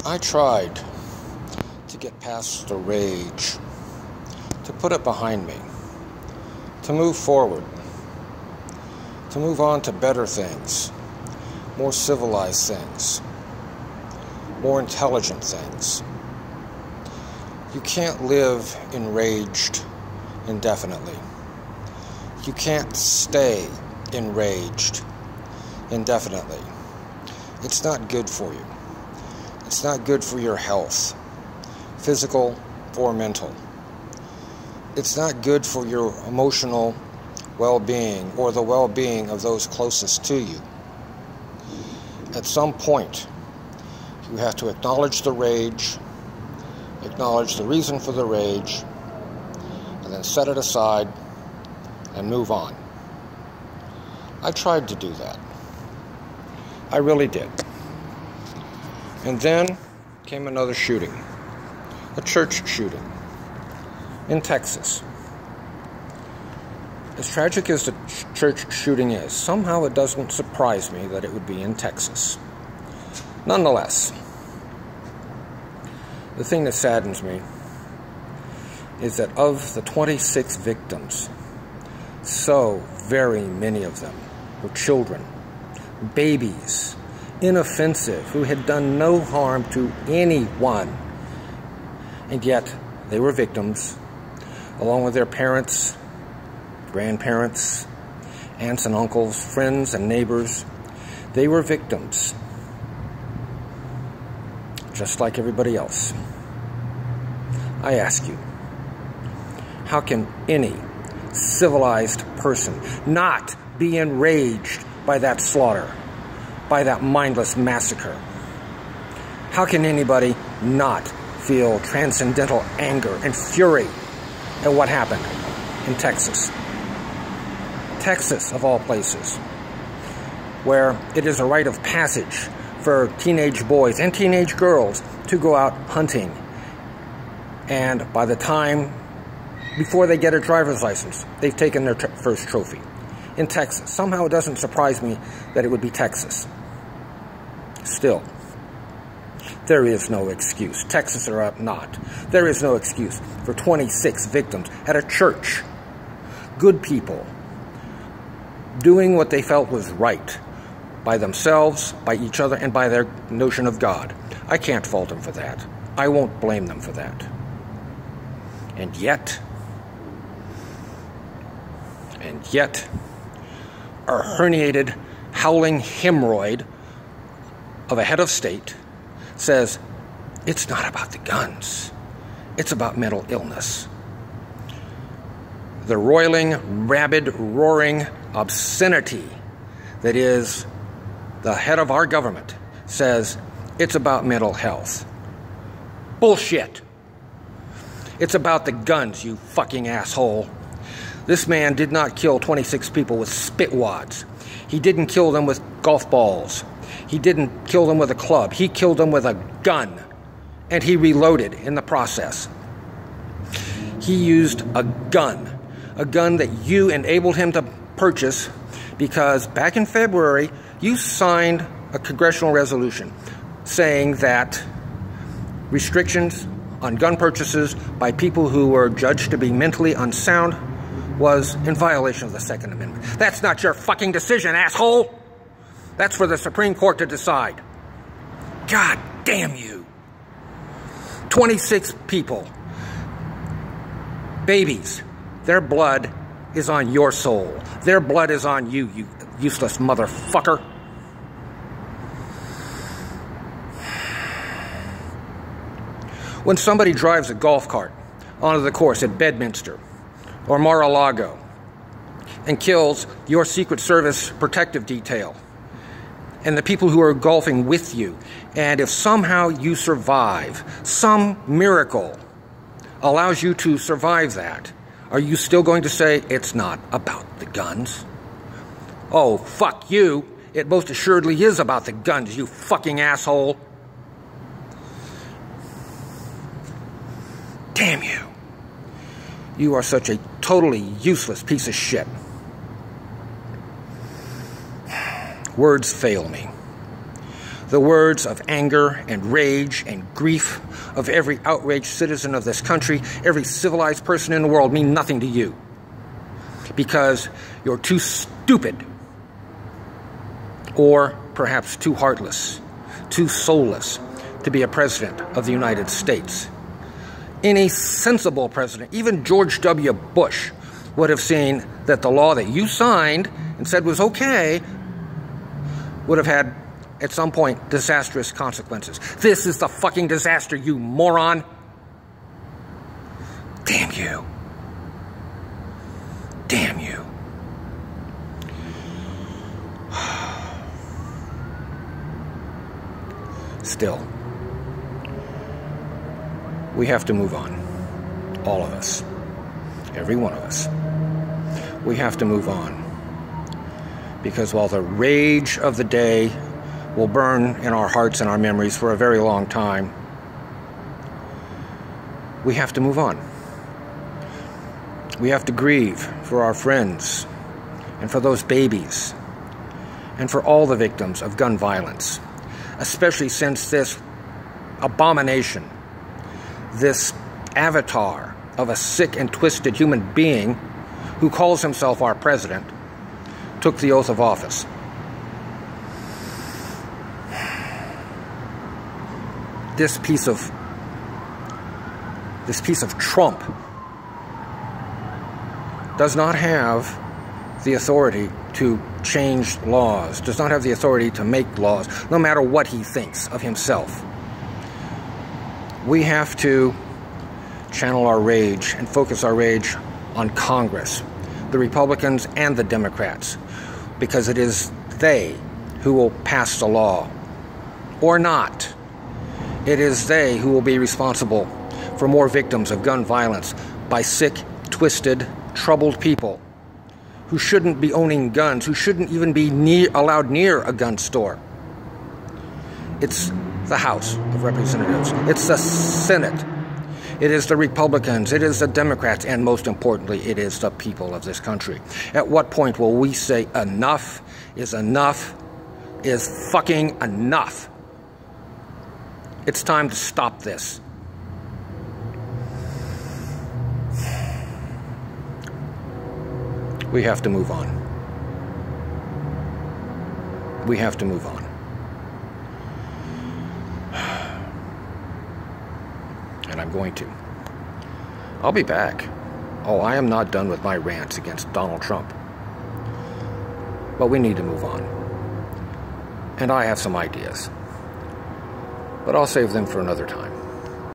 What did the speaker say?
I tried to get past the rage, to put it behind me, to move forward, to move on to better things, more civilized things, more intelligent things. You can't live enraged indefinitely. You can't stay enraged indefinitely. It's not good for you. It's not good for your health, physical or mental. It's not good for your emotional well-being or the well-being of those closest to you. At some point, you have to acknowledge the rage, acknowledge the reason for the rage, and then set it aside and move on. I tried to do that. I really did. And then came another shooting, a church shooting in Texas. As tragic as the church shooting is, somehow it doesn't surprise me that it would be in Texas. Nonetheless, the thing that saddens me is that of the 26 victims, so very many of them were children, babies, inoffensive, who had done no harm to anyone. And yet, they were victims, along with their parents, grandparents, aunts and uncles, friends and neighbors. They were victims, just like everybody else. I ask you, how can any civilized person not be enraged by that slaughter, by that mindless massacre? How can anybody not feel transcendental anger and fury at what happened in Texas? Texas, of all places, where it is a rite of passage for teenage boys and teenage girls to go out hunting. And by the time, before they get a driver's license, they've taken their first trophy. In Texas. Somehow it doesn't surprise me that it would be Texas. Still, there is no excuse, Texas or not, there is no excuse for 26 victims at a church. Good people doing what they felt was right by themselves, by each other, and by their notion of God. I can't fault them for that. I won't blame them for that. And yet, our herniated, howling hemorrhoid of a head of state says it's not about the guns. It's about mental illness. The roiling, rabid, roaring obscenity that is the head of our government says it's about mental health. Bullshit. It's about the guns, you fucking asshole. This man did not kill 26 people with spit wads. He didn't kill them with golf balls. He didn't kill them with a club. He killed them with a gun. And he reloaded in the process. He used a gun that you enabled him to purchase because back in February, you signed a congressional resolution saying that restrictions on gun purchases by people who were judged to be mentally unsound was in violation of the Second Amendment. That's not your fucking decision, asshole! That's for the Supreme Court to decide. God damn you. 26 people. Babies. Their blood is on your soul. Their blood is on you, you useless motherfucker. When somebody drives a golf cart onto the course at Bedminster or Mar-a-Lago and kills your Secret Service protective detail and the people who are golfing with you, and if somehow you survive, some miracle allows you to survive that, are you still going to say it's not about the guns? Oh, fuck you. It most assuredly is about the guns, you fucking asshole. Damn you. You are such a totally useless piece of shit. Words fail me. The words of anger and rage and grief of every outraged citizen of this country, every civilized person in the world, mean nothing to you. Because you're too stupid, or perhaps too heartless, too soulless to be a president of the United States. Any sensible president, even George W. Bush, would have seen that the law that you signed and said was okay would have had, at some point, disastrous consequences. This is the fucking disaster, you moron. Damn you. Damn you. Still, we have to move on. All of us. Every one of us. We have to move on. Because while the rage of the day will burn in our hearts and our memories for a very long time, we have to move on. We have to grieve for our friends and for those babies and for all the victims of gun violence, especially since this abomination, this avatar of a sick and twisted human being who calls himself our president, took the oath of office. This piece of Trump does not have the authority to change laws, does not have the authority to make laws, no matter what he thinks of himself. We have to channel our rage and focus our rage on Congress, the Republicans and the Democrats, because it is they who will pass the law, or not. It is they who will be responsible for more victims of gun violence by sick, twisted, troubled people who shouldn't be owning guns, who shouldn't even be allowed near a gun store. It's the House of Representatives. It's the Senate. It is the Republicans. It is the Democrats. And most importantly, it is the people of this country. At what point will we say enough is fucking enough? It's time to stop this. We have to move on. We have to move on. And I'm going to. I'll be back. Oh, I am not done with my rants against Donald Trump. But we need to move on. And I have some ideas. But I'll save them for another time.